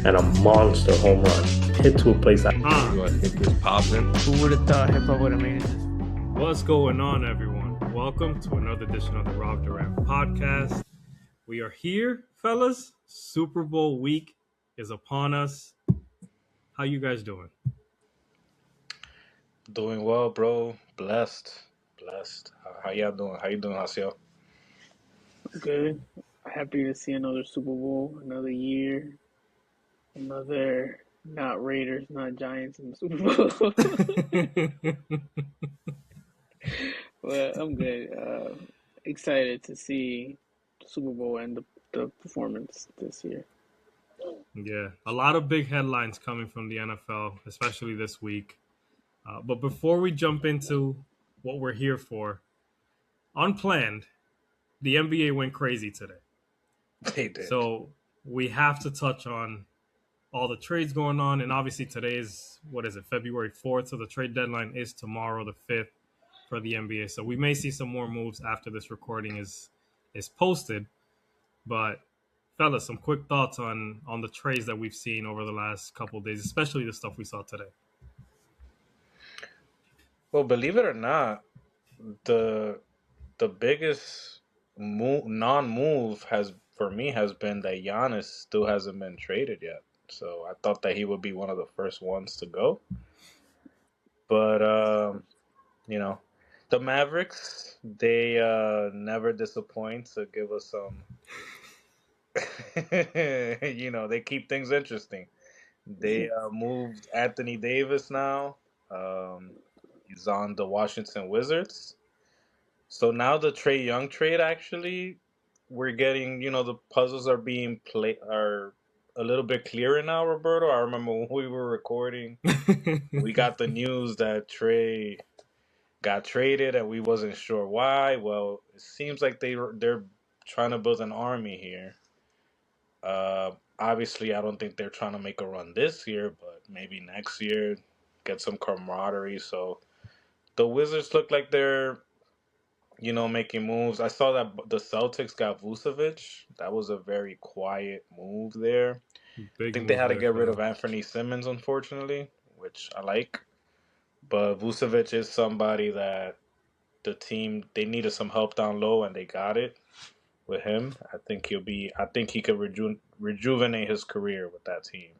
and a monster home run hit to a place that I think was popping. Who would have thought hip-hop would have made it? What's going on, everyone? Welcome to another edition of the Rob Duran Podcast. We are here, fellas. Super Bowl week is upon us. How you guys doing? Doing well, bro. Blessed. How y'all doing? How you doing, Hasio? Good. Happy to see another Super Bowl, another year, another not Raiders, not Giants in the Super Bowl. But I'm good. Excited to see the Super Bowl and the performance this year. Yeah, a lot of big headlines coming from the NFL, especially this week. But before we jump into what we're here for, unplanned, the NBA went crazy today. They did. So we have to touch on all the trades going on. And obviously today is, February 4th. So the trade deadline is tomorrow, the 5th, for the NBA. So we may see some more moves after this recording is posted. But fellas, some quick thoughts on the trades that we've seen over the last couple of days, especially the stuff we saw today. Well, believe it or not, the biggest non-move has been that Giannis still hasn't been traded yet. So I thought that he would be one of the first ones to go. But the Mavericks, they never disappoint to give us some. They keep things interesting. They moved Anthony Davis now. He's on the Washington Wizards. So now the Trae Young trade, actually, we're getting, the puzzles are being are a little bit clearer now, Roberto. I remember when we were recording, we got the news that Trae got traded and we wasn't sure why. Well, it seems like they're trying to build an army here. Obviously, I don't think they're trying to make a run this year, but maybe next year, get some camaraderie. So the Wizards look like they're, making moves. I saw that the Celtics got Vucevic. That was a very quiet move there. I think they had to get rid of Anthony Simmons, unfortunately, which I like. But Vucevic is somebody that the team, they needed some help down low, and they got it with him. I think he could rejuvenate his career with that team.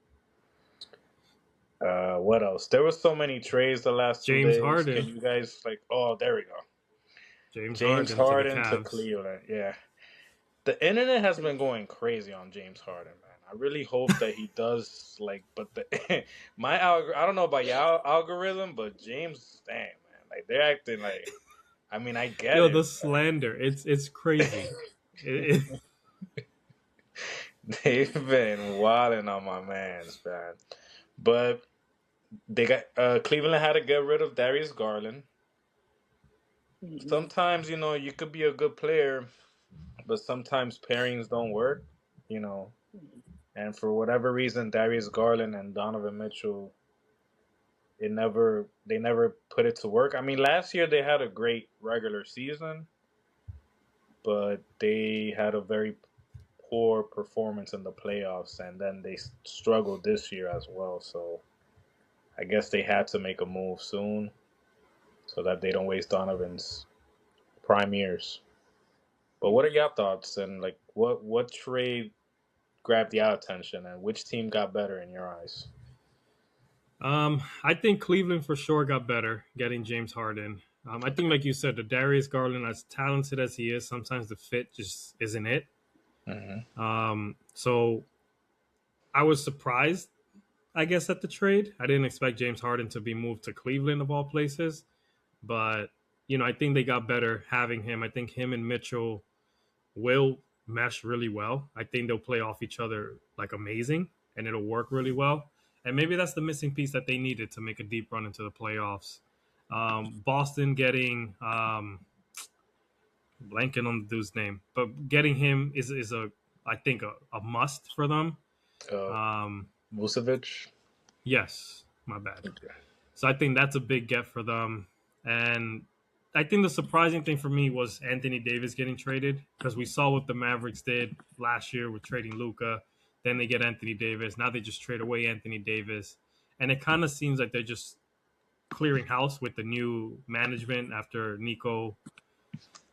What else? There was so many trades the last 2 days. James Harden. Can you guys there we go. James Harden to Cleveland. Yeah. The internet has been going crazy on James Harden, man. I really hope that he does but I don't know about y'all algorithm, but James, damn, man. They're acting like, I mean, I get it. The slander. It's crazy. They've been wilding on my man's, man. But they got Cleveland had to get rid of Darius Garland. Mm-hmm. Sometimes, you could be a good player, but sometimes pairings don't work, And for whatever reason, Darius Garland and Donovan Mitchell, they never put it to work. I mean, last year they had a great regular season, but they had a very poor performance in the playoffs, and then they struggled this year as well. So I guess they had to make a move soon so that they don't waste Donovan's prime years. But what are your thoughts, and what trade grabbed your attention, and which team got better in your eyes? I think Cleveland for sure got better getting James Harden. I think, like you said, the Darius Garland, as talented as he is, sometimes the fit just isn't it. Mm-hmm. So I was surprised, I guess, at the trade. I didn't expect James Harden to be moved to Cleveland of all places, but I think they got better having him. I think him and Mitchell will mesh really well. I think they'll play off each other amazing, and it'll work really well. And maybe that's the missing piece that they needed to make a deep run into the playoffs. Boston getting blanking on the dude's name, but getting him is I think a must for them. Vucevic? Yes, my bad. Okay. So I think that's a big get for them. And I think the surprising thing for me was Anthony Davis getting traded, because we saw what the Mavericks did last year with trading Luka. Then they get Anthony Davis. Now they just trade away Anthony Davis. And it kind of seems like they're just clearing house with the new management after Nico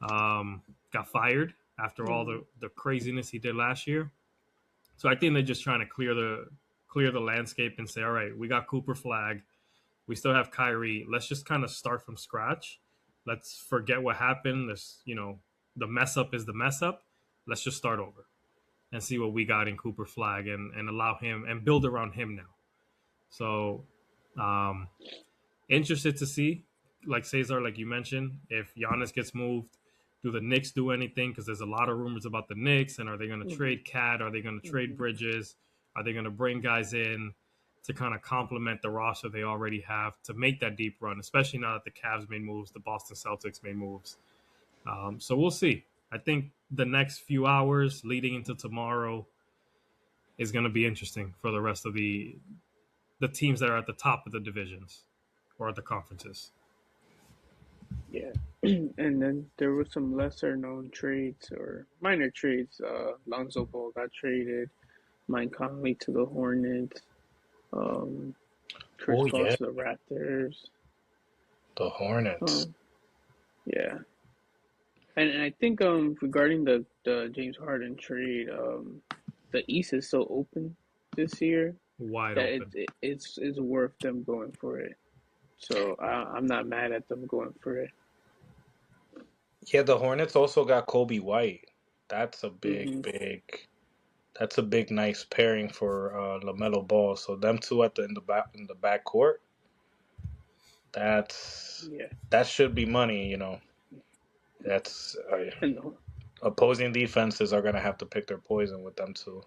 got fired after all the craziness he did last year. So I think they're just trying to clear the landscape and say, all right, we got Cooper Flag. We still have Kyrie. Let's just kind of start from scratch. Let's forget what happened. The mess up is the mess up. Let's just start over and see what we got in Cooper Flag and allow him and build around him now. So interested to see, like Cesar, like you mentioned, if Giannis gets moved, do the Knicks do anything? Because there's a lot of rumors about the Knicks. And are they going to trade Cat? Are they going to trade Bridges? Are they going to bring guys in to kind of complement the roster they already have to make that deep run, especially now that the Cavs made moves, the Boston Celtics made moves. So we'll see. I think the next few hours leading into tomorrow is going to be interesting for the rest of the teams that are at the top of the divisions or the conferences. Yeah. And then there were some lesser known trades or minor trades. Lonzo Ball got traded. Mike Conley to the Hornets. Chris Paul to the Raptors. The Hornets. Yeah. And I think regarding the James Harden trade, the East is so open this year Wide that open. it's worth them going for it. So I'm not mad at them going for it. Yeah, the Hornets also got Kobe White. That's a big. That's a big, nice pairing for LaMelo Ball. So them two in the back court. That should be money, That's opposing defenses are gonna have to pick their poison with them too.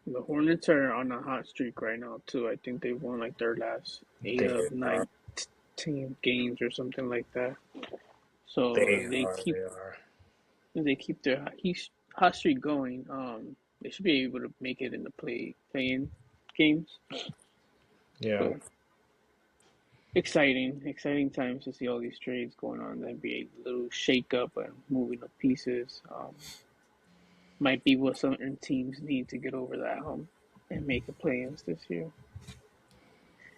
The Hornets are on a hot streak right now too. I think they won like their last 8 of 19 games or something like that. So they keep their hot streak going. They should be able to make it in the play-in games. Yeah. So, exciting times to see all these trades going on. The NBA, a little shake up and moving of pieces. Might be what certain teams need to get over that hump and make a play-ins this year.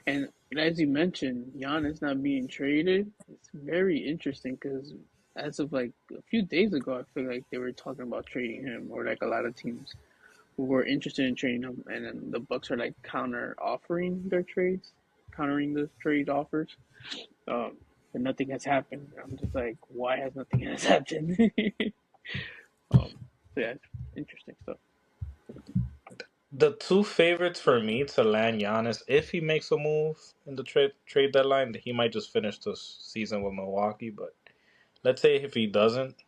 And as you mentioned, Giannis not being traded, it's very interesting because as of like a few days ago, I feel like they were talking about trading him, or like a lot of teams who were interested in trading him, and then the Bucks are like countering the trade offers, and nothing has happened. I'm just like, why has nothing has happened? So yeah, it's interesting stuff. The two favorites for me to land Giannis, if he makes a move in the trade deadline, he might just finish the season with Milwaukee. But let's say if he doesn't,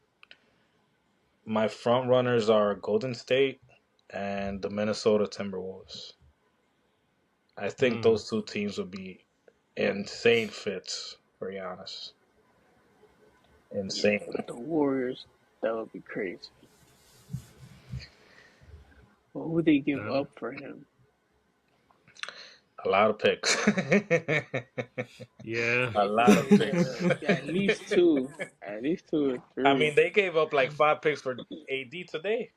my front runners are Golden State and the Minnesota Timberwolves. I think those two teams would be insane fits for Giannis. Insane. The Warriors, that would be crazy. What would they give up for him? A lot of picks. Yeah. A lot of picks. At least two. At least 2 or 3. I mean, they gave up like 5 picks for AD today.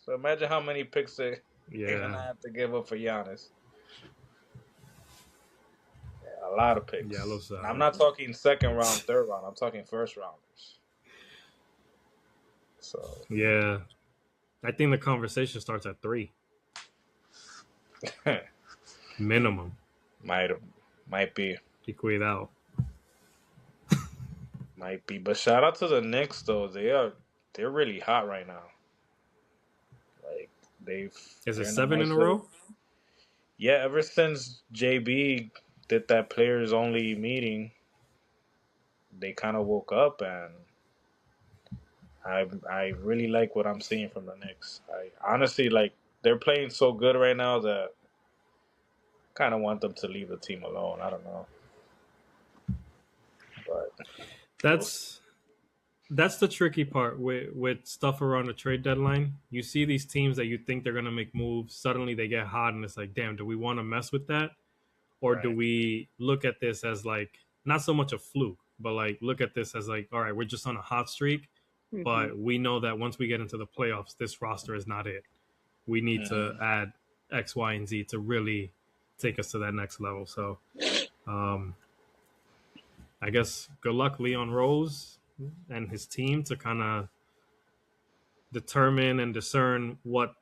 So imagine how many picks they're going to have to give up for Giannis. Yeah, a lot of picks. I'm not talking second round, third round. I'm talking first rounders. So yeah. I think the conversation starts at 3. Minimum. Might be. Cuidado. Might be. But shout out to the Knicks though. They're really hot right now. Like Is it 7 in a row? Yeah, ever since JB did that players only meeting, they kind of woke up, and I really like what I'm seeing from the Knicks. I honestly like they're playing so good right now that I kind of want them to leave the team alone. I don't know, but that's the tricky part with stuff around the trade deadline. You see these teams that you think they're gonna make moves, suddenly they get hot, and it's like, damn, do we want to mess with that, or do we look at this as like not so much a fluke, but like look at this as like, all right, we're just on a hot streak. But we know that once we get into the playoffs, this roster is not it. we need to add X, Y, and Z to really take us to that next level. So, I guess good luck, Leon Rose and his team, to kind of determine and discern what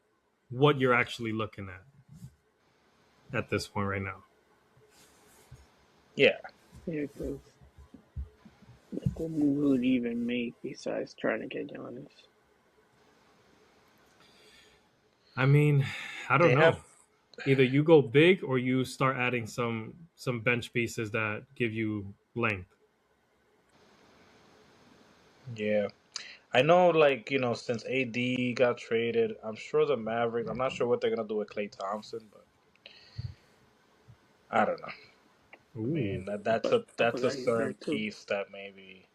you're actually looking at this point right now. Yeah. Yeah, because like, what move would he even make besides trying to get Giannis? I mean, I don't They know. have- Either you go big or you start adding some bench pieces that give you length. Yeah. I know, like, since AD got traded, I'm sure the Mavericks, I'm not sure what they're going to do with Klay Thompson, but I don't know. I Ooh. mean, that's I a forgot he's there, certain too. piece that maybe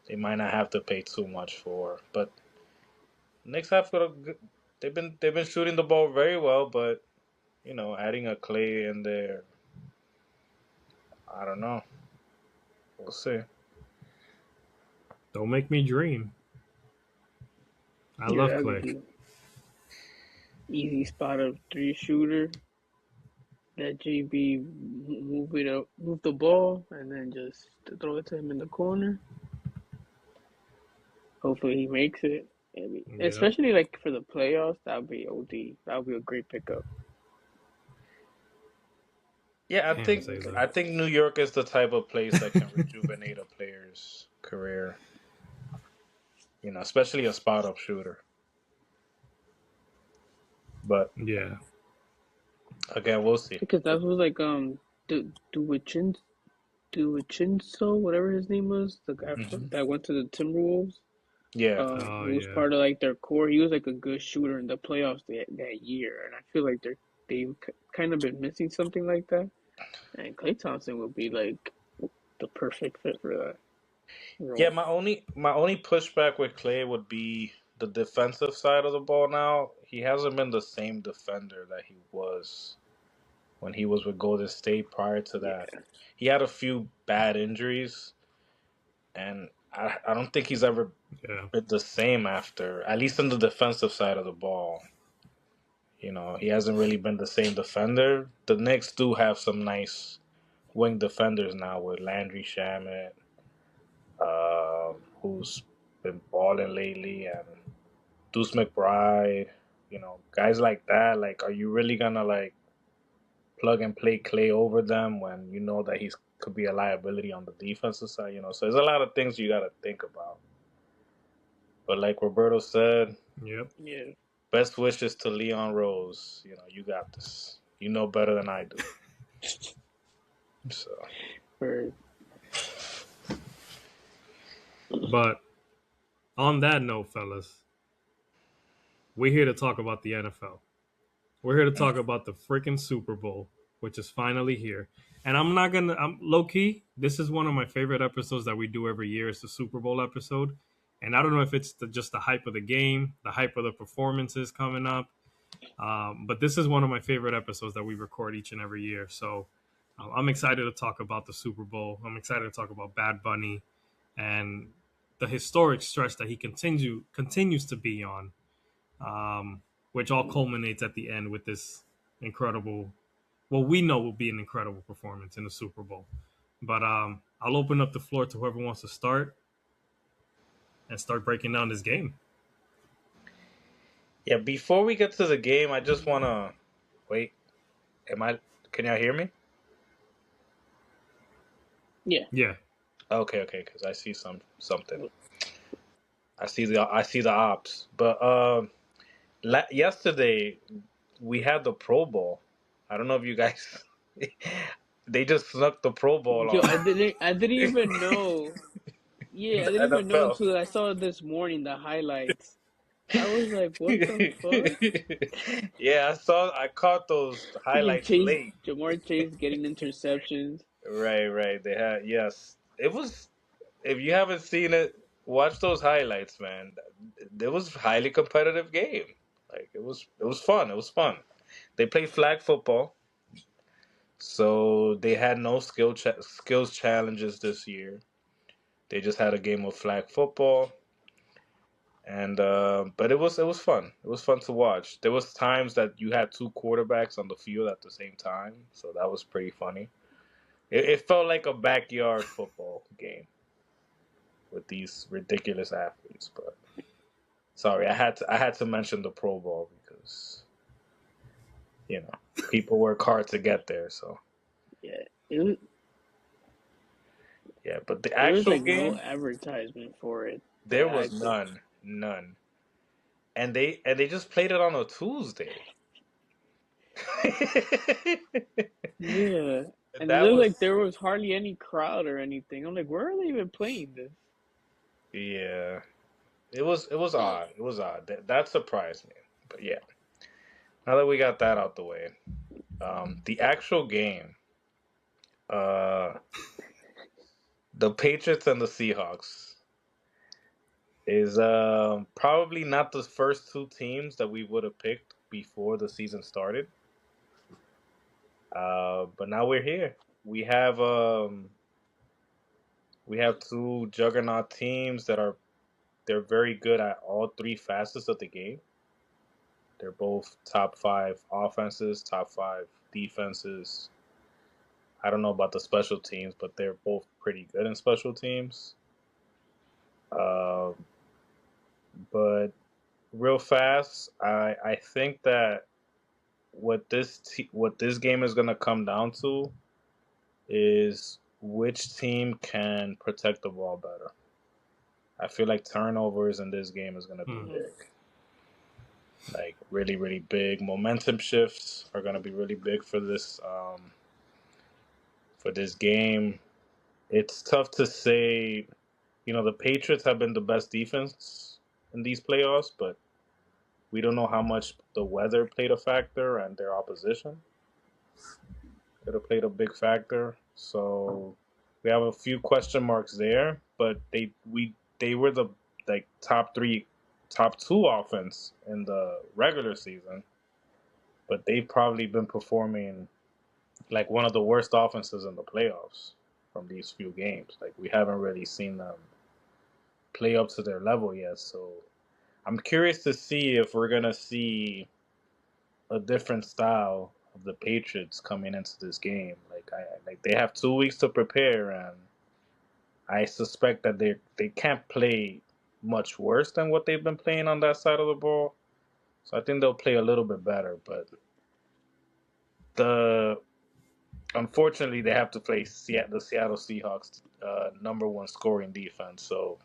they might not have to pay too much for. But Knicks have got they've been shooting the ball very well, but adding a Clay in there, I don't know. We'll see. Don't make me dream. I Yeah, love that'd Clay. be easy spot up 3 shooter. Let JB move the ball, and then just throw it to him in the corner. Hopefully he makes it. Especially like for the playoffs, that would be OD. That would be a great pickup. Yeah, I think New York is the type of place that can rejuvenate a player's career. Especially a spot up shooter. But yeah, again, we'll see. Because that was like Duwichinso, whatever his name was, the guy that went to the Timberwolves. Yeah. He was part of like their core. He was like a good shooter in the playoffs that year, and I feel like they've kind of been missing something like that. And Klay Thompson would be like the perfect fit for that role. Yeah, my only pushback with Clay would be the defensive side of the ball now. He hasn't been the same defender that he was when he was with Golden State prior to that. Yeah. He had a few bad injuries, and I don't think he's ever been the same after, at least on the defensive side of the ball. He hasn't really been the same defender. The Knicks do have some nice wing defenders now with Landry Shamet, who's been balling lately, and Deuce McBride. Guys like that. Like, are you really gonna like plug and play Clay over them when you know that he could be a liability on the defensive side? So there's a lot of things you got to think about. But like Roberto said, Yeah. best wishes to Leon Rose. You got this. You know better than I do. So. But on that note, fellas, we're here to talk about the NFL. We're here to talk about the freaking Super Bowl, which is finally here. And I'm low key. This is one of my favorite episodes that we do every year. It's the Super Bowl episode. And I don't know if it's just the hype of the game, the hype of the performances coming up. But this is one of my favorite episodes that we record each and every year. So I'm excited to talk about the Super Bowl. I'm excited to talk about Bad Bunny and the historic stretch that he continues to be on, which all culminates at the end with this incredible, well, we know will be an incredible performance in the Super Bowl. But I'll open up the floor to whoever wants to start and start breaking down this game. Yeah, before we get to the game, I just want to wait. Can y'all hear me? Yeah. Okay, because I see something. I see the ops. But yesterday we had the Pro Bowl. I don't know if you guys they just snuck the Pro Bowl Yo, on. I didn't even know. Yeah, I didn't even know NFL. until I saw it this morning, the highlights. I was like, what the fuck? Yeah, I caught those highlights late. Jamar Chase getting interceptions. Right. They had, yes. It was, if you haven't seen it, watch those highlights, man. It was a highly competitive game. Like, it was fun. It was fun. They played flag football. So they had no skills challenges this year. They just had a game of flag football. And but it was fun. It was fun to watch. There was times that you had two quarterbacks on the field at the same time, so that was pretty funny. It felt like a backyard football game with these ridiculous athletes. But sorry, I had to mention the Pro Bowl because people work hard to get there. So Yeah, it was. yeah, but the There was actual like no game, advertisement for it. there The was actual. none, and they just played it on a Tuesday. Yeah, and it That looked was like there was hardly any crowd or anything. I'm like, where are they even playing this? yeah. It was odd. It was odd. That surprised me. But yeah, now that we got that out the way, the actual game, uh, the Patriots and the Seahawks is probably not the first two teams that we would have picked before the season started. But now we're here. We have um we have two juggernaut teams they're very good at all three facets of the game. They're both top five offenses, top five defenses. I don't know about the special teams, but they're both pretty good in special teams. Um, but real fast, I think that what this game is gonna come down to is which team can protect the ball better. I feel like turnovers in this game is gonna be big. Like really, really big. Momentum shifts are gonna be really big for this game. It's tough to say. The Patriots have been the best defense in these playoffs, but we don't know how much the weather played a factor and their opposition could have played a big factor. So we have a few question marks there, but they were the top three, top two offense in the regular season, but they've probably been performing like one of the worst offenses in the playoffs from these few games. Like we haven't really seen them play up to their level yet. So I'm curious to see if we're gonna see a different style of the Patriots coming into this game. Like they have 2 weeks to prepare, and I suspect that they can't play much worse than what they've been playing on that side of the ball. So I think they'll play a little bit better, but the unfortunately they have to play the Seattle Seahawks, number one scoring defense. So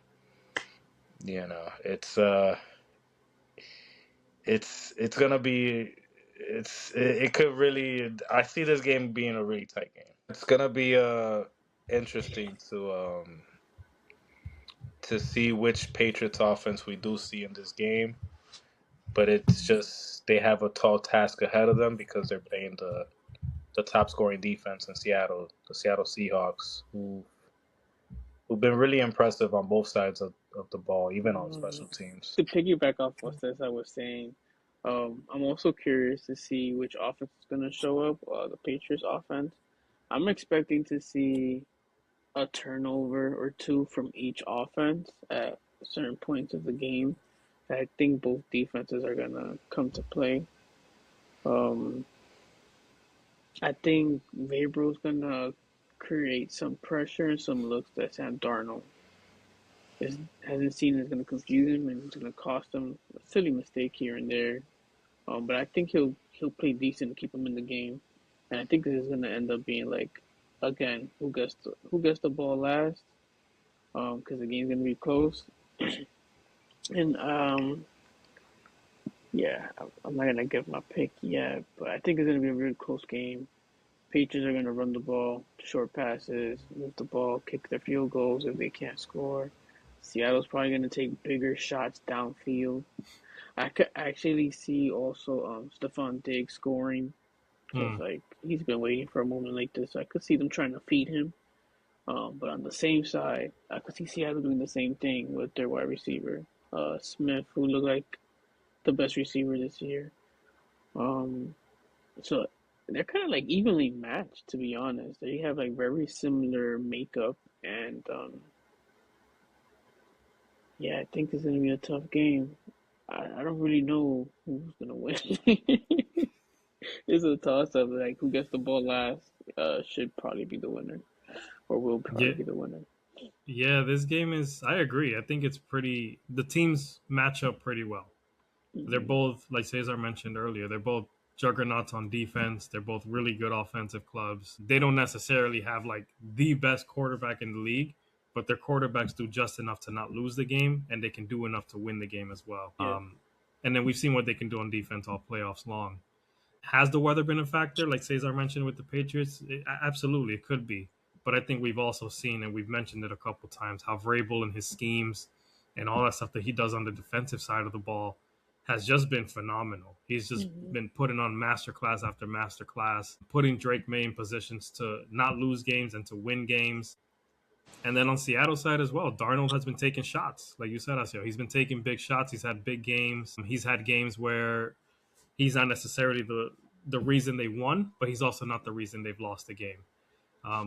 it's gonna be it could really I see this game being a really tight game. It's gonna be interesting to see which Patriots offense we do see in this game, but it's just they have a tall task ahead of them because they're playing the top scoring defense in Seattle, the Seattle Seahawks, who've been really impressive on both sides of the ball, even on special teams. To piggyback off what I was saying, I'm also curious to see which offense is going to show up. The Patriots offense. I'm expecting to see a turnover or two from each offense at certain points of the game. I think both defenses are going to come to play. I think Vabro's going to create some pressure and some looks that Sam Darnold hasn't seen is going to confuse him and it's going to cost him a silly mistake here and there. But I think he'll play decent to keep him in the game, and I think this is going to end up being like, again, who gets the ball last, because the game's going to be close, and yeah, I'm not going to give my pick yet, but I think it's going to be a really close game. Patriots are going to run the ball, short passes, move the ball, kick their field goals if they can't score. Seattle's probably going to take bigger shots downfield. I could actually see also Stephon Diggs scoring because he's been waiting for a moment like this. So I could see them trying to feed him. But on the same side, I could see Seattle doing the same thing with their wide receiver, Smith, who looked like the best receiver this year. So they're kind of like evenly matched, to be honest. They have like very similar makeup and Yeah, I think it's gonna be a tough game. I don't really know who's gonna win. It's a toss up. Like who gets the ball last should probably be the winner, or will probably Yeah, be the winner. yeah. This game is. I agree. I think it's pretty. The teams match up pretty well. They're Hmm. both, like Cesar mentioned earlier, they're both juggernauts on defense. They're both really good offensive clubs. They don't necessarily have like the best quarterback in the league, but their quarterbacks do just enough to not lose the game, and they can do enough to win the game as well. Yeah. And then we've seen what they can do on defense all playoffs long. Has the weather been a factor, like Cesar mentioned with the Patriots? Absolutely, it could be. But I think we've also seen, and we've mentioned it a couple times, how Vrabel and his schemes and all that stuff that he does on the defensive side of the ball has just been phenomenal. He's just Hmm. been putting on masterclass after masterclass, putting Drake May in positions to not lose games and to win games. And then on Seattle side as well, Darnold has been taking shots. Like you said, Asio, he's been taking big shots. He's had big games. He's had games where he's not necessarily the reason they won, but he's also not the reason they've lost the game.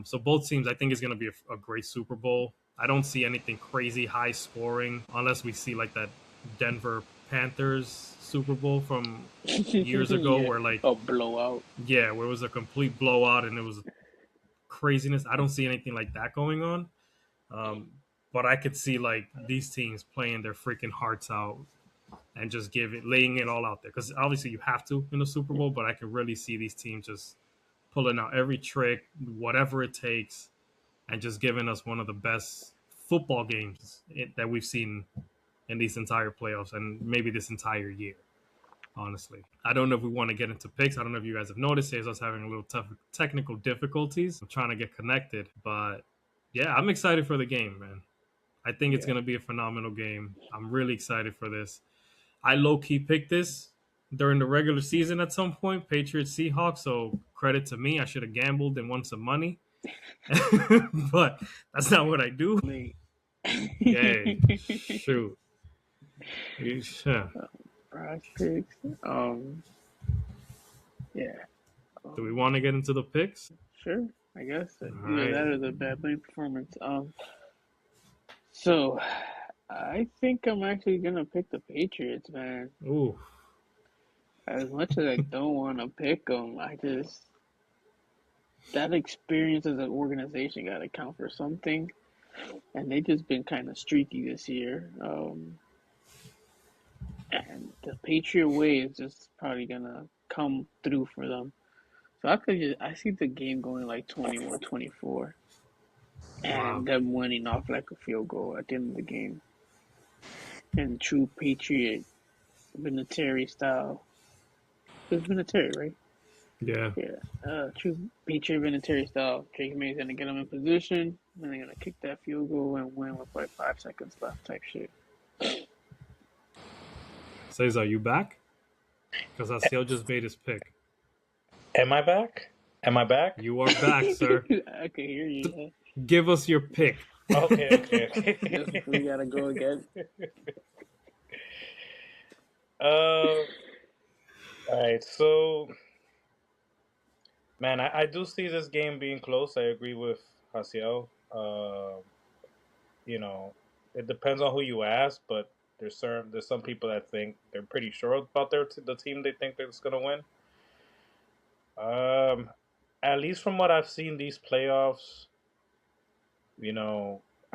So both teams, I think, is going to be a great Super Bowl. I don't see anything crazy high scoring unless we see like that Denver Panthers Super Bowl from years ago, Yeah, where like a blowout. yeah, where it was a complete blowout and it was craziness. I don't see anything like that going on. Um, but I could see like these teams playing their freaking hearts out and just laying it all out there, because obviously you have to in the Super Bowl. But I can really see these teams just pulling out every trick, whatever it takes, and just giving us one of the best football games that we've seen in these entire playoffs and maybe this entire year. Honestly, I don't know if we want to get into picks. I don't know if you guys have noticed, I was having a little tough technical difficulties. I'm trying to get connected, but yeah, I'm excited for the game, man. I think it's Yeah. going to be a phenomenal game. I'm really excited for this. I low key picked this during the regular season at some point, Patriots Seahawks. So credit to me. I should have gambled and won some money, but that's not what I do. Late. Yay, shoot. Yeah. Prize picks. Yeah. Do we want to get into the picks? Sure. I guess All either that right. or the bad bunny performance. So I think I'm actually gonna pick the Patriots, man. Ooh, As much as I don't want to pick them, I just that experience as an organization got to count for something, and they just been kind of streaky this year. And the Patriot way is just probably gonna come through for them. So I see the game going like 21-24, wow. and them winning off like a field goal at the end of the game, in true Patriot Vinatieri style. It's Vinatieri, right? Yeah. Yeah. True Patriot Vinatieri style. Drake May's gonna get them in position, and they're gonna kick that field goal and win with like 5 seconds left, type shit. Says, are you back? Because Asiel just made his pick. Am I back? Am I back? You are back, sir. I can hear you. Give us your pick. Okay. We gotta go again. All right. So, man, I do see this game being close. I agree with Hasiel. You know, it depends on who you ask, but there's some people that think they're pretty sure about the team they think that's gonna win. Um, at least from what I've seen these playoffs, I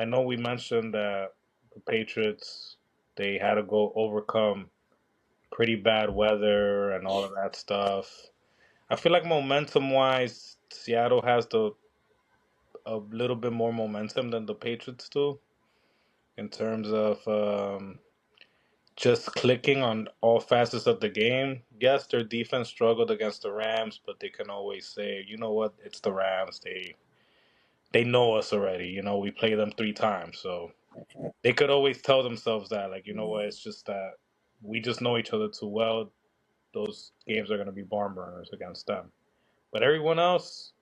know we mentioned that the Patriots, they had to go overcome pretty bad weather and all of that stuff. I feel like momentum wise, Seattle has a little bit more momentum than the Patriots do in terms of just clicking on all facets of the game. Yes, their defense struggled against the Rams, but they can always say, you know what, it's the Rams. They know us already. We play them 3 times, so they could always tell themselves that, like, you know what, it's just that we just know each other too well. Those games are going to be barn burners against them. But everyone else,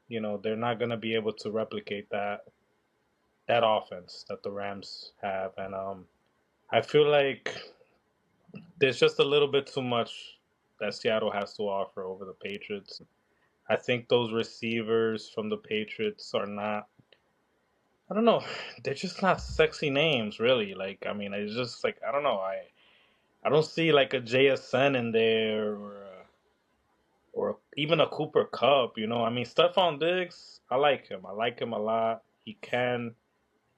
they're not going to be able to replicate that offense that the Rams have, and I feel like there's just a little bit too much that Seattle has to offer over the Patriots. I think those receivers from the Patriots are not I don't know. They're just not sexy names, really. Like, I mean, it's just like I don't know. I don't see like a JSN in there or even a Cooper Cup. I mean, Stephon Diggs. I like him. I like him a lot. He can.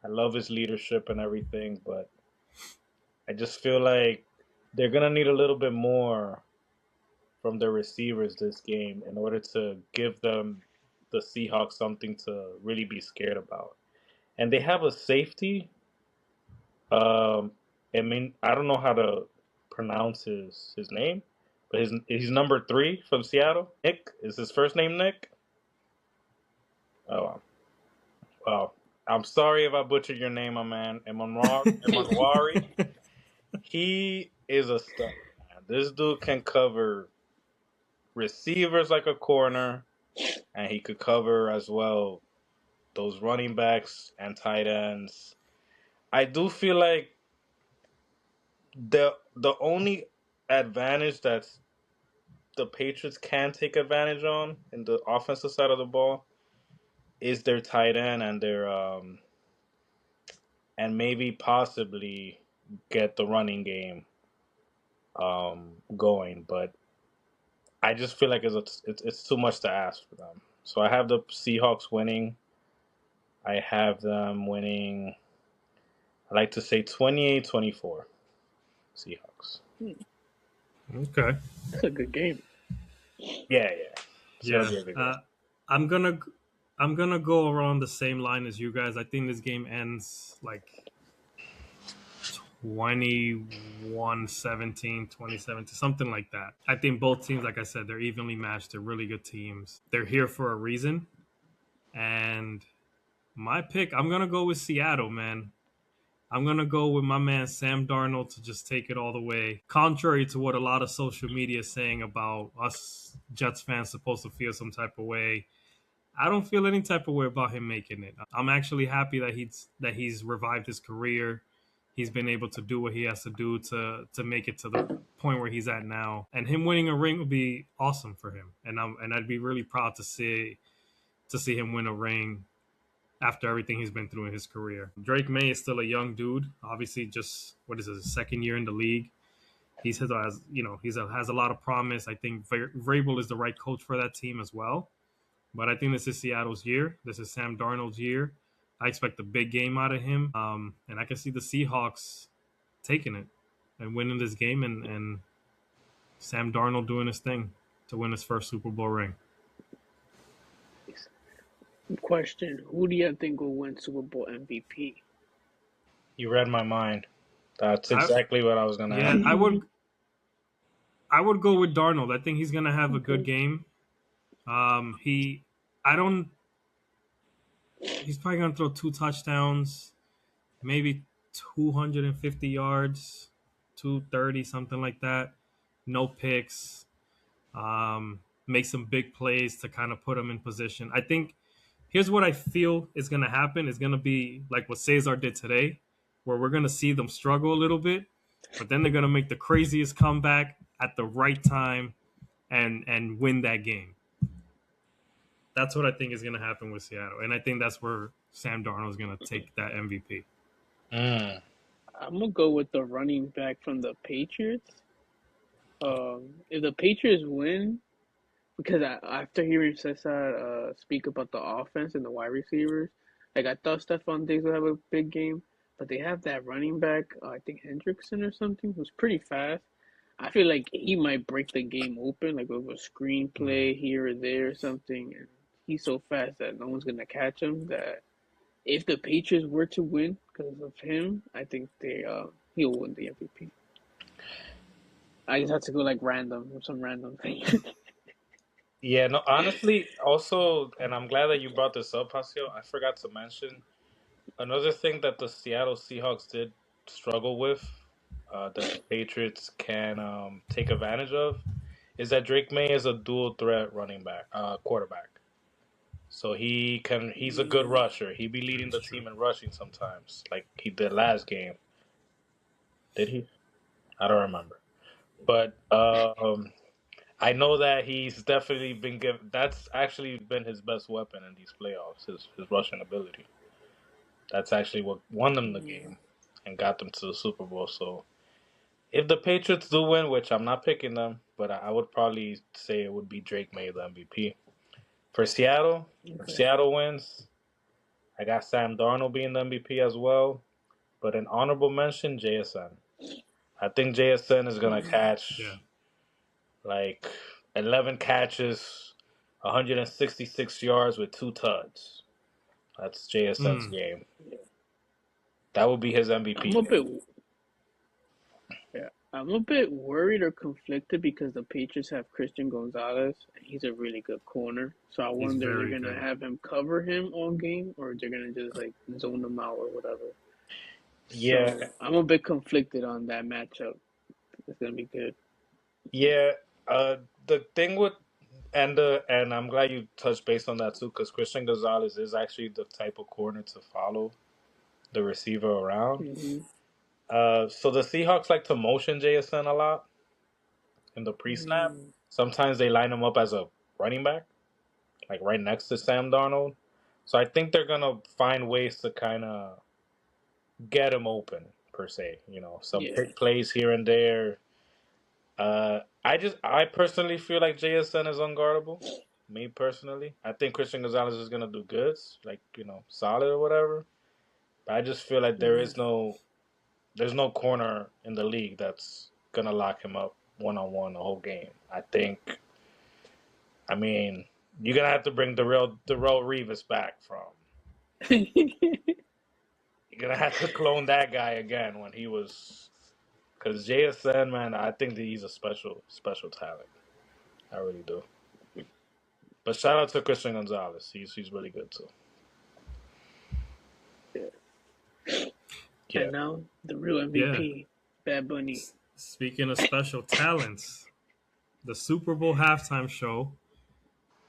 I love his leadership and everything, but I just feel like they're gonna need a little bit more from their receivers this game in order to give them the Seahawks something to really be scared about. And they have a safety. Um, I mean, I don't know how to pronounce his name, but he's number 3 from Seattle. Nick is his first name. Nick. Oh, well, I'm sorry if I butchered your name, my man. Emanwari. He is a stud, man. This dude can cover receivers like a corner, and he could cover as well those running backs and tight ends. I do feel like the only advantage that the Patriots can take advantage on in the offensive side of the ball is their tight end and their and maybe possibly get the running game going, but I just feel like it's too much to ask for them. So I have the Seahawks winning. I have them winning. I like to say 28-24 Seahawks. Okay. That's a good game. Yeah. It's gonna be a big game. I'm gonna go around the same line as you guys. I think this game ends like 21-17, 20-17, something like that. I think both teams, like I said, they're evenly matched. They're really good teams. They're here for a reason. And my pick, I'm gonna go with Seattle, man. I'm going to go with my man Sam Darnold to just take it all the way. Contrary to what a lot of social media is saying about us Jets fans supposed to feel some type of way, I don't feel any type of way about him making it. I'm actually happy that he's revived his career. He's been able to do what he has to do to make it to the point where he's at now. And him winning a ring would be awesome for him. And I'd be really proud to see him win a ring after everything he's been through in his career. Drake May is still a young dude. Obviously, just his second year in the league. He's has a lot of promise. I think Vrabel is the right coach for that team as well. But I think this is Seattle's year. This is Sam Darnold's year. I expect a big game out of him, and I can see the Seahawks taking it and winning this game, and Sam Darnold doing his thing to win his first Super Bowl ring. Question: who do you think will win Super Bowl MVP? You read my mind. That's exactly what I was gonna ask. I would go with Darnold. I think he's gonna have a good game. He's probably gonna throw 2 touchdowns, maybe 250 yards, 230, something like that. No picks. Make some big plays to kind of put him in position. I think here's what I feel is going to happen. It's going to be like what Cesar did today, where we're going to see them struggle a little bit, but then they're going to make the craziest comeback at the right time and win that game. That's what I think is going to happen with Seattle. And I think that's where Sam Darnold is going to take that MVP. I'm going to go with the running back from the Patriots. If the Patriots win, because after hearing Cesar speak about the offense and the wide receivers, like I thought Stephon Diggs would have a big game, but they have that running back, I think Hendrickson or something, who's pretty fast. I feel like he might break the game open, like with a screenplay here or there or something. And he's so fast that no one's gonna catch him. That if the Patriots were to win because of him, I think he'll win the MVP. I just have to go like some random thing. Yeah, no, honestly, also, and I'm glad that you brought this up, Pascal. I forgot to mention another thing that the Seattle Seahawks did struggle with, that the Patriots can take advantage of, is that Drake May is a dual threat quarterback. So he's a good rusher. He be leading the team in rushing sometimes, like he did last game. Did he? I don't remember. But I know that he's definitely been given. That's actually been his best weapon in these playoffs. His rushing ability. That's actually what won them the game and got them to the Super Bowl. So if the Patriots do win, which I'm not picking them, but I would probably say it would be Drake May the MVP. For Seattle, if Seattle wins, I got Sam Darnold being the MVP as well. But an honorable mention, JSN. I think JSN is going to catch like 11 catches, 166 yards with 2 tuds. That's JSN's game. That would be his MVP. I'm a bit worried or conflicted because the Patriots have Christian Gonzalez, and he's a really good corner. So I wonder if they're gonna have him cover him all game, or they're gonna just like zone him out or whatever. Yeah, so I'm a bit conflicted on that matchup. It's gonna be good. Yeah, the thing with and I'm glad you touched base on that too, because Christian Gonzalez is actually the type of corner to follow the receiver around. So the Seahawks like to motion JSN a lot in the pre-snap. Sometimes they line him up as a running back, like right next to Sam Darnold. So I think they're gonna find ways to kind of get him open, per se. Some pick plays here and there. I personally feel like JSN is unguardable. Me personally, I think Christian Gonzalez is gonna do good, like solid or whatever. But I just feel like there's no corner in the league that's gonna lock him up 1-on-1 the whole game. I mean, you're gonna have to bring Darrell Revis back from. You're gonna have to clone that guy again when he was, because JSN, man, I think that he's a special talent. I really do. But shout out to Christian Gonzalez. He's really good too. And now the real MVP, Bad Bunny. Speaking of special talents, the Super Bowl halftime show,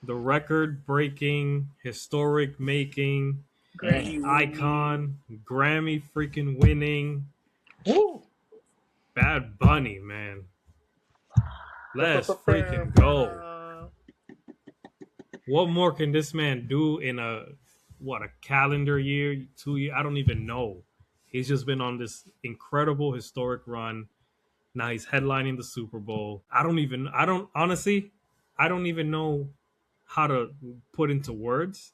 the record-breaking, historic-making, icon, Grammy freaking winning, Bad Bunny, man. Let's freaking go. What more can this man do in a calendar year, 2 years? I don't even know. He's just been on this incredible historic run. Now he's headlining the Super Bowl. I don't even know how to put into words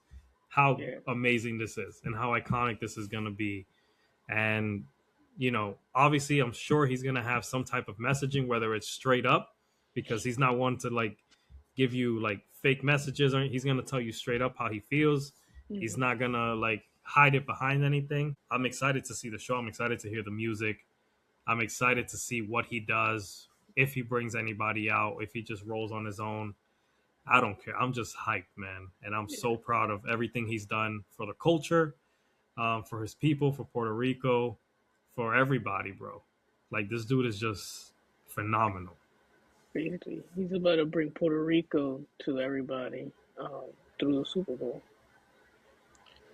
how amazing this is and how iconic this is going to be. And, obviously I'm sure he's going to have some type of messaging, whether it's straight up, because he's not one to like give you like fake messages. He's going to tell you straight up how he feels. He's not going to like hide it behind anything. I'm excited to see the show. I'm excited to hear the music. I'm excited to see what he does, if he brings anybody out, if he just rolls on his own. I don't care. I'm just hyped, man. And I'm so proud of everything he's done for the culture, for his people, for Puerto Rico, for everybody, bro. Like, this dude is just phenomenal. Basically, he's about to bring Puerto Rico to everybody through the Super Bowl.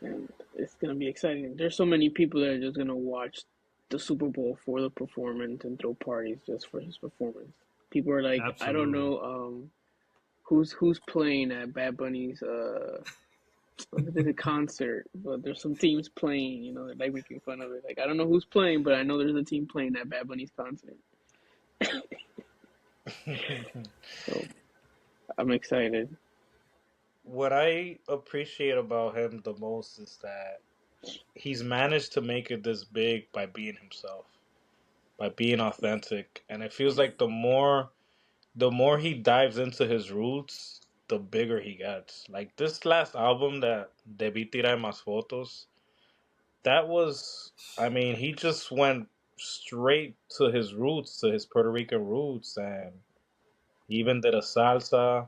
And it's going to be exciting. There's so many people that are just going to watch the Super Bowl for the performance and throw parties just for his performance. People are like, I don't know who's playing at Bad Bunny's the concert, but there's some teams playing, they're like making fun of it. Like, I don't know who's playing, but I know there's a team playing at Bad Bunny's concert. So I'm excited. What I appreciate about him the most is that he's managed to make it this big by being himself, by being authentic. And it feels like the more he dives into his roots, the bigger he gets. Like this last album, that Debí Tirar Más Fotos, that was, he just went straight to his roots, to his Puerto Rican roots, and he even did a salsa.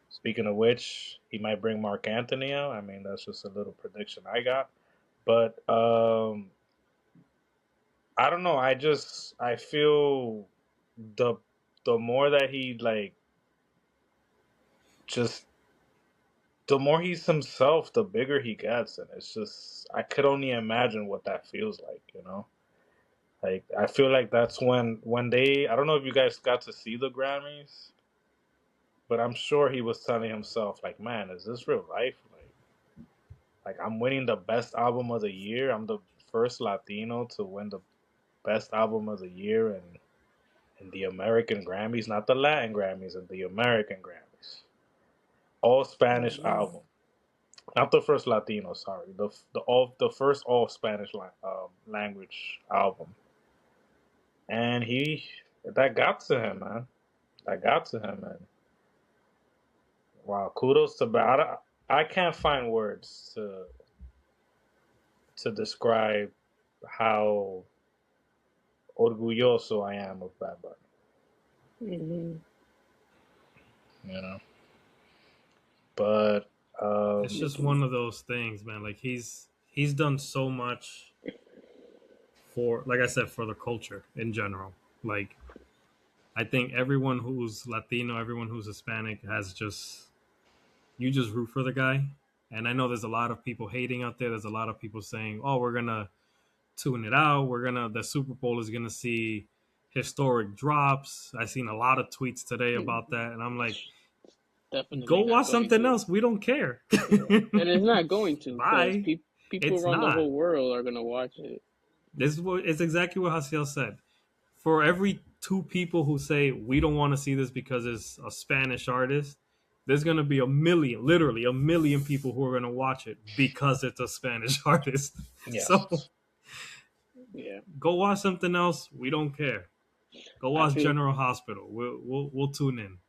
Speaking of which, he might bring Mark Anthony out. That's just a little prediction I got. But I don't know. I feel the more that he the more he's himself, the bigger he gets, and it's just, I could only imagine what that feels like. Like, I feel like that's when they, I don't know if you guys got to see the Grammys, but I'm sure he was telling himself, like, man, is this real life? Like, Like, I'm winning the best album of the year. I'm the first Latino to win the best album of the year in the American Grammys, not the Latin Grammys, and the American Grammys. All Spanish album. Not the first Latino, sorry. The first all Spanish language album. And that got to him, man. That got to him, man. Wow, kudos to I can't find words to describe how orgulloso I am of Bad Bunny. Mm-hmm. You know, but It's just one of those things, man. Like he's done so much for, like I said, for the culture in general. Like I think everyone who's Latino, everyone who's Hispanic you just root for the guy. And I know there's a lot of people hating out there. There's a lot of people saying, "Oh, we're gonna tune it out. The Super Bowl is gonna see historic drops." I've seen a lot of tweets today about that, and I'm like, Definitely go watch something to. else. We don't care. And it's not going to. Bye. People It's around not. the whole world are gonna watch it. It's exactly what Hasiel said. For every 2 people who say we don't want to see this because it's a Spanish artist, there's gonna be literally a million people who are gonna watch it because it's a Spanish artist. yes. So Yeah. go watch something else. We don't care. Go watch General Hospital. We'll tune in.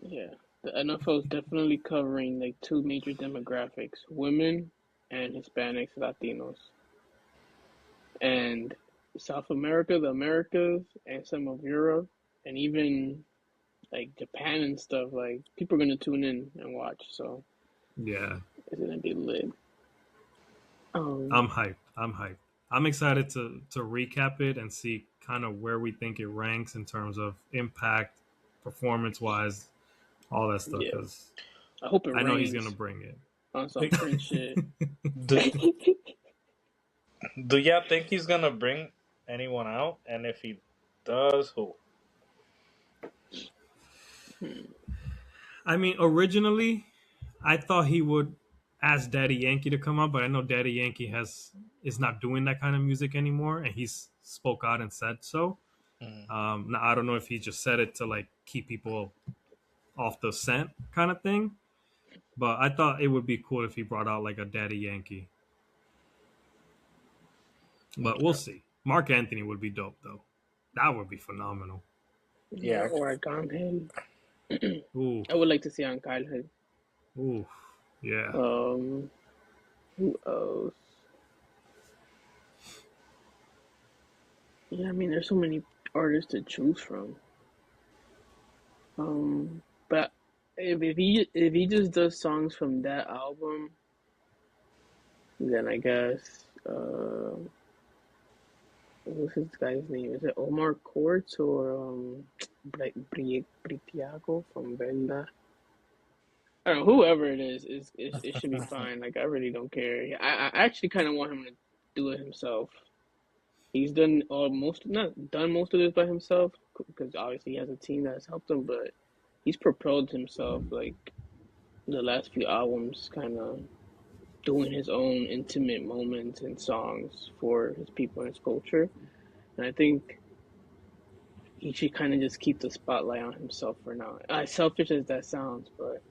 Yeah, the NFL is definitely covering like 2 major demographics: women and Hispanics, Latinos, and South America, the Americas, and some of Europe, and even like Japan and stuff. Like people are gonna tune in and watch. So Yeah, it's gonna be lit. I'm hyped. I'm excited to recap it and see kind of where we think it ranks in terms of impact, performance-wise, all that stuff. Yeah. Because I hope it I know rains he's gonna bring it. on some French shit. Do y'all think he's gonna bring anyone out? And if he does, who? I mean, originally, I thought he would ask Daddy Yankee to come out, but I know Daddy Yankee is not doing that kind of music anymore, and he's spoke out and said so. Now I don't know if he just said it to like keep people off the scent kind of thing, but I thought it would be cool if he brought out like a Daddy Yankee. But we'll see. Mark Anthony would be dope though. That would be phenomenal. Yeah. Or Gamhead. Ooh, I would like to see on Kyle. ooh, yeah. Who else? Yeah, I mean, there's so many artists to choose from. But if he just does songs from that album, then I guess what's this guy's name? Is it Omar Courts or Britiago from Venda? I don't know. Whoever it is, it should be fine. Like I really don't care. I actually kind of want him to do it himself. He's done not done most of this by himself because obviously he has a team that's helped him, but he's propelled himself like the last few albums, kind of doing his own intimate moments and songs for his people and his culture. And I think he should kind of just keep the spotlight on himself for now. As selfish as that sounds, but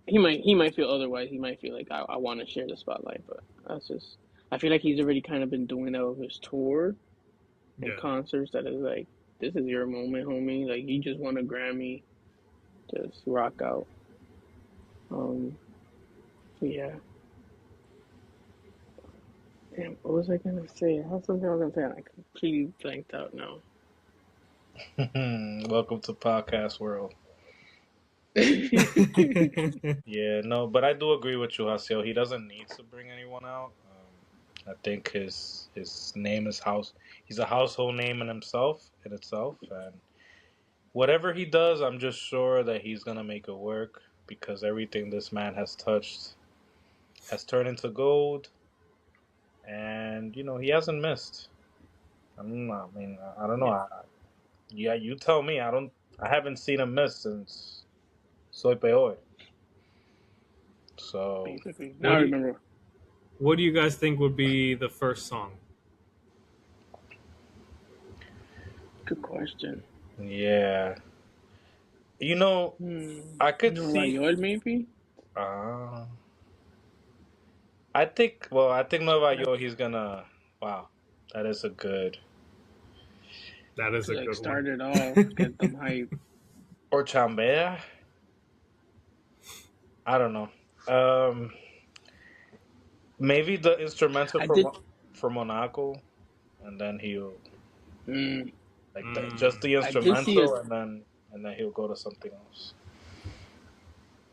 he might feel otherwise. He might feel like I want to share the spotlight, but that's just. I feel like he's already kind of been doing that with his tour and concerts. That is like, this is your moment, homie. Like you just won a Grammy, just rock out. Yeah. Damn, what was I gonna say? I had something I was gonna say, and I completely blanked out now. Welcome to podcast world. Yeah, no, but I do agree with you, Hasiel. He doesn't need to bring anyone out. I think his name is he's a household name in itself, and whatever he does, I'm just sure that he's gonna make it work because everything this man has touched has turned into gold, and he hasn't missed. I don't know. Yeah, you tell me. I haven't seen him miss since Soy Peor. So basically. Now I remember. What do you guys think would be the first song? Good question. yeah, I could Nueva see. York, maybe? Uh, I think Nova York. He's gonna. Wow, that is a good. That is To a like good start one. it off, get them hype. Or Chambea. I don't know. Um, Maybe the instrumental I did. for Monaco, and then he'll Mm, like just Mm. the I did see a. instrumental, and then he'll go to something else.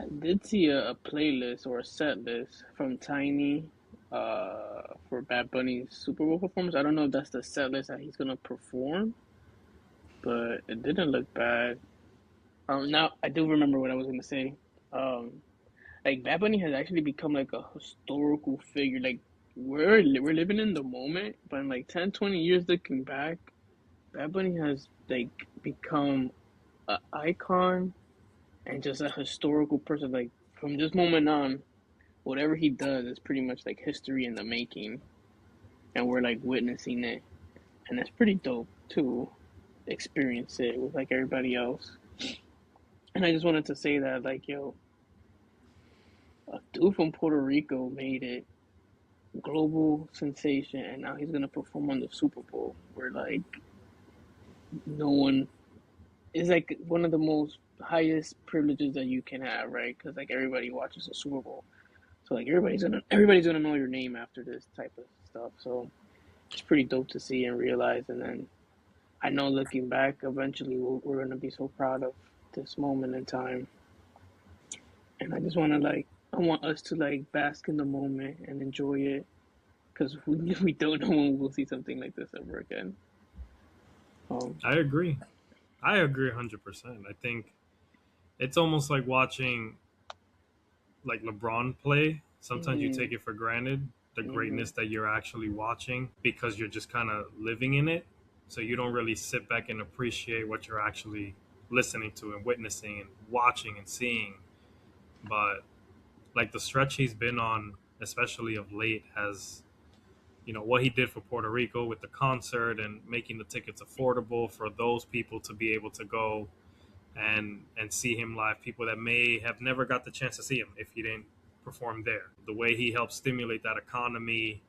I did see a playlist or a set list from Tiny, for Bad Bunny's Super Bowl performance. I don't know if that's the set list that he's gonna perform, but it didn't look bad. Now I do remember what I was gonna say. Um, like Bad Bunny has actually become like a historical figure. Like we're living in the moment, but in like 10, 20 years looking back, Bad Bunny has like become an icon and just a historical person. Like from this moment on, whatever he does is pretty much like history in the making, and we're like witnessing it, and it's pretty dope to experience it with like everybody else. And I just wanted to say that like yo, a dude from Puerto Rico made it global sensation, and now he's gonna perform on the Super Bowl. Where like no one is like one of the most highest privileges that you can have, right? Because like everybody watches the Super Bowl, so like everybody's gonna know your name after this type of stuff. So it's pretty dope to see and realize. And then I know looking back, eventually we're gonna be so proud of this moment in time. And I just wanna like I want us to like bask in the moment and enjoy it because we don't know when we'll see something like this ever again. I agree. I agree 100%. I think it's almost like watching like LeBron play. Sometimes you Mm-hmm, take it for granted the mm-hmm. greatness that you're actually watching because you're just kind of living in it. So you don't really sit back and appreciate what you're actually listening to and witnessing and watching and seeing. But like the stretch he's been on, especially of late, has what he did for Puerto Rico with the concert and making the tickets affordable for those people to be able to go and see him live, people that may have never got the chance to see him if he didn't perform there. The way he helped stimulate that economy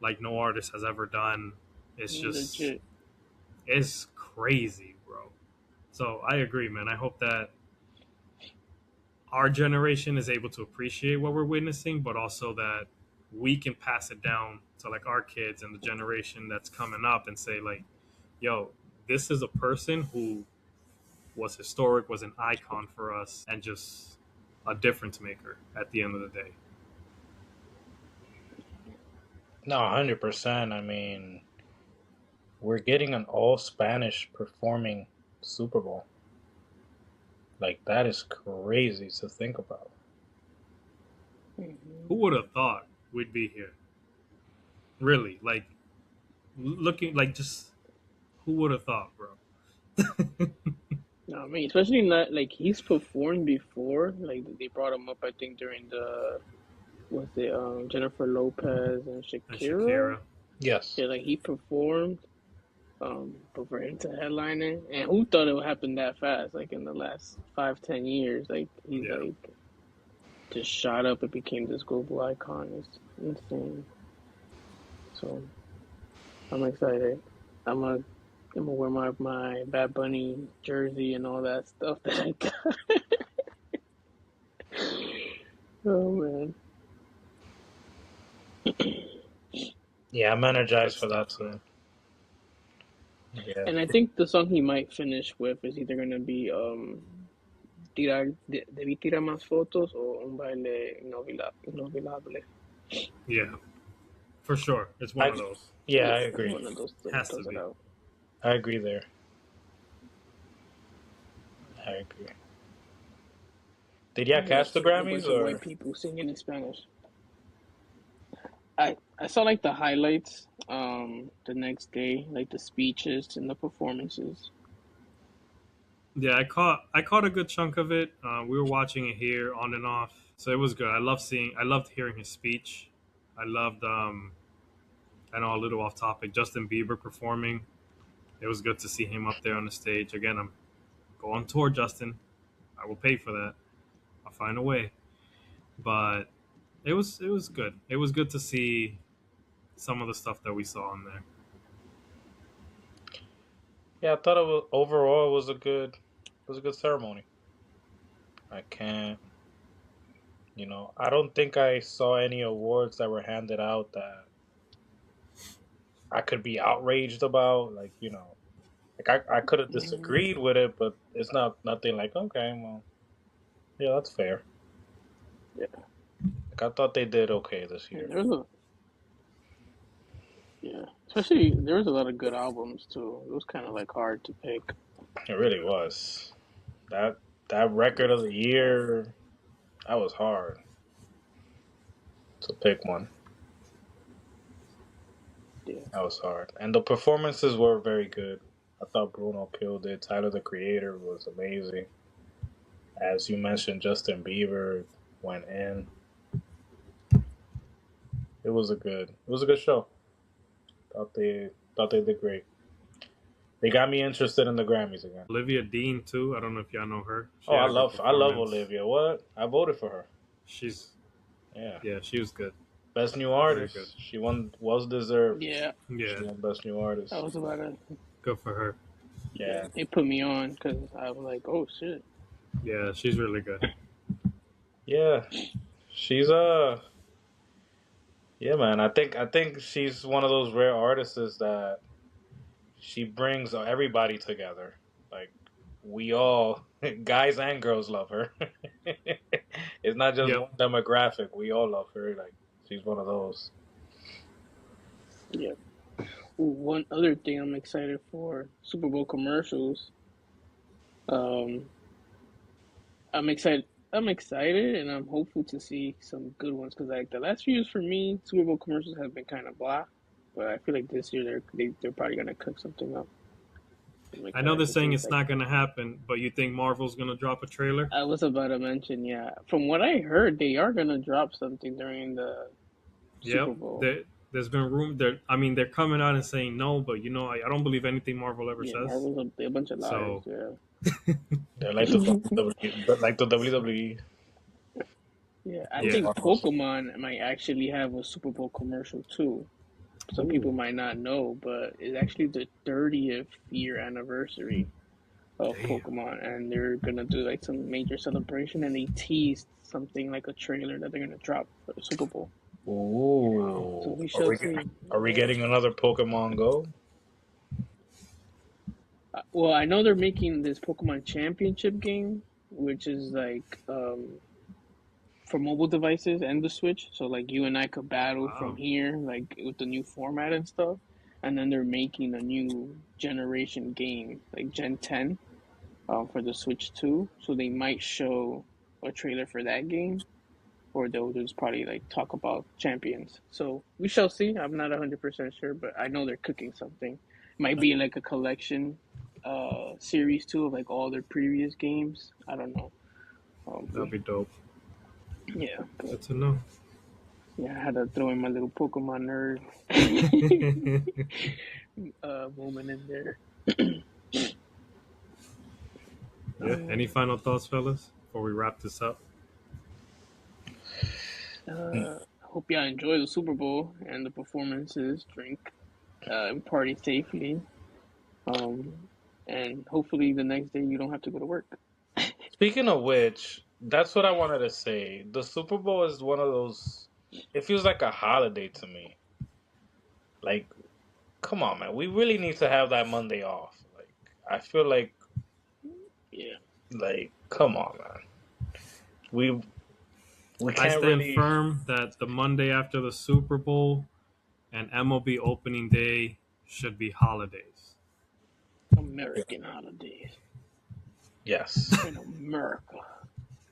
like no artist has ever done, Legit. it's crazy, bro. So I agree, man. I hope that our generation is able to appreciate what we're witnessing, but also that we can pass it down to like our kids and the generation that's coming up and say like, yo, this is a person who was historic, was an icon for us, and just a difference maker at the end of the day. No, 100%. I mean, we're getting an all Spanish performing Super Bowl. Like that is crazy to think about. Mm-hmm. Who would have thought we'd be here? Really, like looking like just who would have thought, bro? No, I mean, especially not like he's performed before. Like they brought him up, I think, during the was it Jennifer Lopez and And Shakira. Shakira. Yes. Yeah, like he performed, but for him to headlining, and who thought it would happen that fast? Like in the last 5, 10 years, like he's Yeah. like just shot up and became this global icon. It's insane. So I'm excited. I'm gonna I'm gonna wear my Bad Bunny jersey and all that stuff that I got. Oh man. Yeah, I'm Good energized for that stuff, too. man. Yeah. And I think the song he might finish with is either gonna be debí tirar más fotos o un baile inolvidable. Yeah, for sure. It's one I of those. yeah, Yeah, I agree. one of those Has to throws it be. out. I agree there. I agree. Did y'all catch the Just a whole Grammys bunch of white or? people singing in Spanish. I saw like the highlights the next day, like the speeches and the performances. Yeah, I caught a good chunk of it. We were watching it here on and off. So it was good. I loved hearing his speech. I loved I know a little off topic, Justin Bieber performing. It was good to see him up there on the stage. Again, I'm go on tour, Justin. I will pay for that. I'll find a way. But it was good. It was good to see some of the stuff that we saw in there. Yeah, I thought overall it was a good ceremony. I can't, I don't think I saw any awards that were handed out that I could be outraged about. Like I could have disagreed with it, but it's nothing like, okay, well, yeah, that's fair. Yeah. Like I thought they did okay this year. Especially there was a lot of good albums too. It was kind of like hard to pick. It really was. That record of the year, that was hard to pick one. Yeah. That was hard. And the performances were very good. I thought Bruno killed it. Tyler, the Creator, was amazing. As you mentioned, Justin Bieber went in. It was a good show. Thought they did great. They got me interested in the Grammys again. Olivia Dean too. I don't know if y'all know her. I love Olivia. What? I voted for her. She's yeah, she was good. Best New Artist. She won. Was deserved. Yeah. She won Best New Artist. I was about to. Good for her. Yeah. It put me on because I was like, oh shit. Yeah, she's really good. Yeah, she's yeah, man. I think she's one of those rare artists that she brings everybody together. Like we all, guys and girls, love her. It's not just one demographic. We all love her. Like she's one of those. Yeah. One other thing I'm excited for, Super Bowl commercials. I'm excited, and I'm hopeful to see some good ones because like the last few years for me, Super Bowl commercials have been kind of blah, but I feel like this year they're probably gonna cook something up. I know they're saying it's not gonna happen, but you think Marvel's gonna drop a trailer? I was about to mention, yeah. From what I heard, they are gonna drop something during the Super Bowl. There's been room. They're coming out and saying no, but I don't believe anything Marvel ever says. Marvel's a bunch of liars. They're like the WWE. Yeah, I think Pokemon might actually have a Super Bowl commercial too. Some people might not know, but it's actually the 30th year anniversary of Pokemon, and they're gonna do like some major celebration, and they teased something like a trailer that they're gonna drop for the Super Bowl. Ooh. So we shall see. Are we getting another Pokemon Go? Well, I know they're making this Pokemon Championship game, which is like for mobile devices and the Switch. So like you and I could battle from here, like with the new format and stuff. And then they're making a new generation game, like Gen 10, for the Switch 2. So they might show a trailer for that game, or they'll just probably like talk about Champions. So we shall see. I'm not 100% sure, but I know they're cooking something. Might be like a collection series too of like all their previous games. I don't know. That'd be dope. Yeah. Good to know. Yeah, I had to throw in my little Pokemon nerd moment in there. Any final thoughts, fellas, before we wrap this up? I hope y'all enjoy the Super Bowl and the performances, drink, and party safely. And hopefully the next day you don't have to go to work. Speaking of which, that's what I wanted to say. The Super Bowl is one of those. It feels like a holiday to me. Like, come on, man. We really need to have that Monday off. Like, I feel like, like, come on, man. We can't I stand firm that the Monday after the Super Bowl and MLB opening day should be holidays. American holidays. Yes. In America.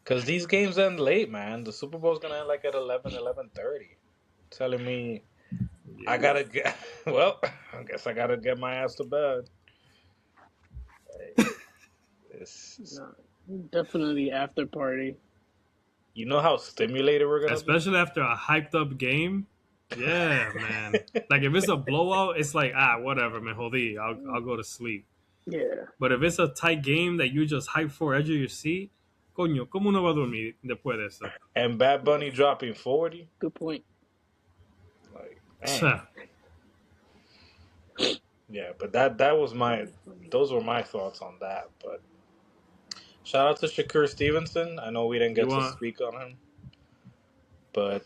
Because these games end late, man. The Super Bowl's going to end like at 11:30. Telling me I got to get... Well, I guess I got to get my ass to bed. No, definitely after party. You know how stimulated we're gonna especially after a hyped up game. Yeah, man. Like if it's a blowout, it's like whatever, man. Jodí, I'll go to sleep. Yeah. But if it's a tight game that you just hype for edge of your seat, coño, ¿cómo no va a dormir después de eso? And Bad Bunny dropping 40. Good point. Like, yeah, but those were my thoughts on that. But shout out to Shakur Stevenson. I know we didn't get to speak on him, but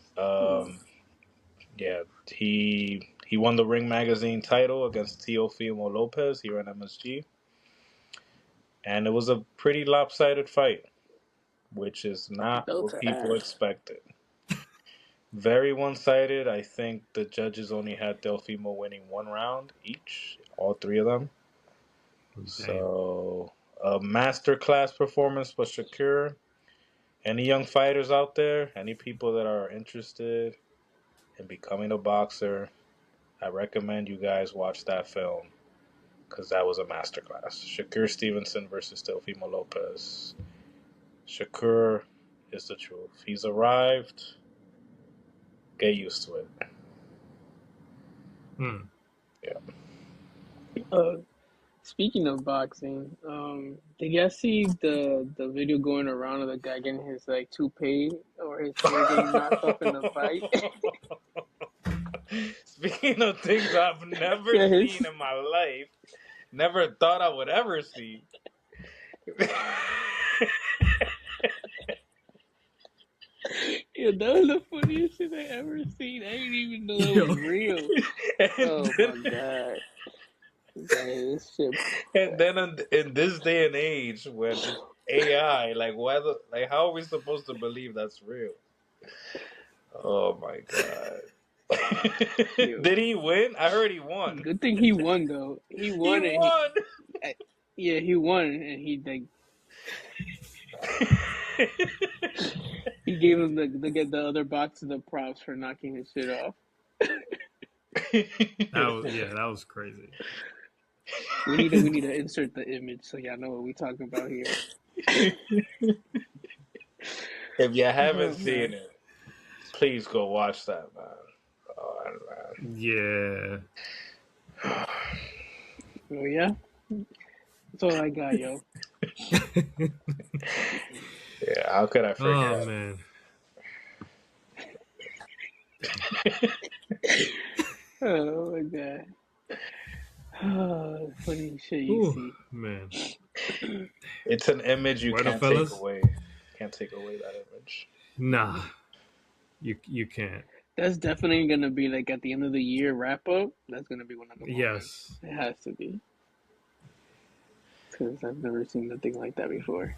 yeah, he won the Ring Magazine title against Teofimo Lopez here in MSG, and it was a pretty lopsided fight, which is not what people expected. Very one-sided. I think the judges only had Teofimo winning one round each, all three of them. Okay. So, a masterclass performance by Shakur. Any young fighters out there, any people that are interested in becoming a boxer, I recommend you guys watch that film because that was a masterclass. Shakur Stevenson versus Teofimo Lopez. Shakur is the truth. He's arrived. Get used to it. Yeah. Speaking of boxing, did y'all see the video going around of the guy getting his toupee or his hair getting knocked off in the fight? Speaking of things I've never seen in my life, never thought I would ever see. Yeah, that was the funniest shit I ever seen. I didn't even know that was real. Oh my god. This shit. And then in this day and age when AI, how are we supposed to believe that's real? Oh my god. Did he win? I heard he won. Good thing he won though. He won. Yeah, he won, and he he gave him the other box of the props for knocking his shit off. That was crazy. We need to insert the image so y'all know what we talking about here. If you haven't seen it, please go watch that, man. Oh, man. Yeah. Oh yeah. That's all I got, yo. Yeah, how could I forget? Oh man. Oh my god. Oh, funny shit you see. Man. It's an image you can't take away. Can't take away that image. Nah. You can't. That's definitely gonna be at the end of the year wrap up. That's gonna be one of the moments. Yes. It has to be. Because I've never seen nothing like that before.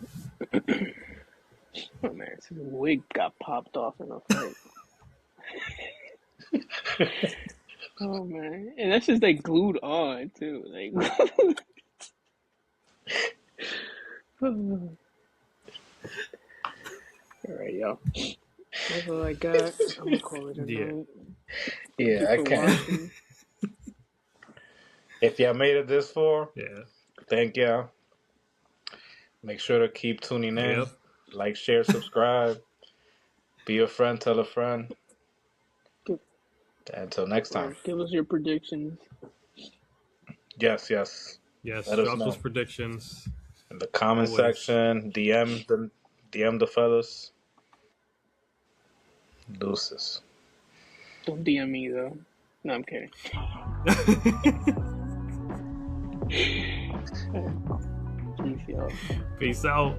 Oh man, his wig got popped off in a fight. Oh man, and that's just glued on too. All right, y'all. That's all I got. I'm gonna call it a night. Yeah, I can. If y'all made it this far, thank y'all. Make sure to keep tuning in. Yep. Like, share, subscribe. Be a friend, tell a friend. Until next time. Give us your predictions. Yes. Drop those predictions in the comment section. DM the fellas. Deuces. Don't DM me though. No, I'm kidding. Peace out.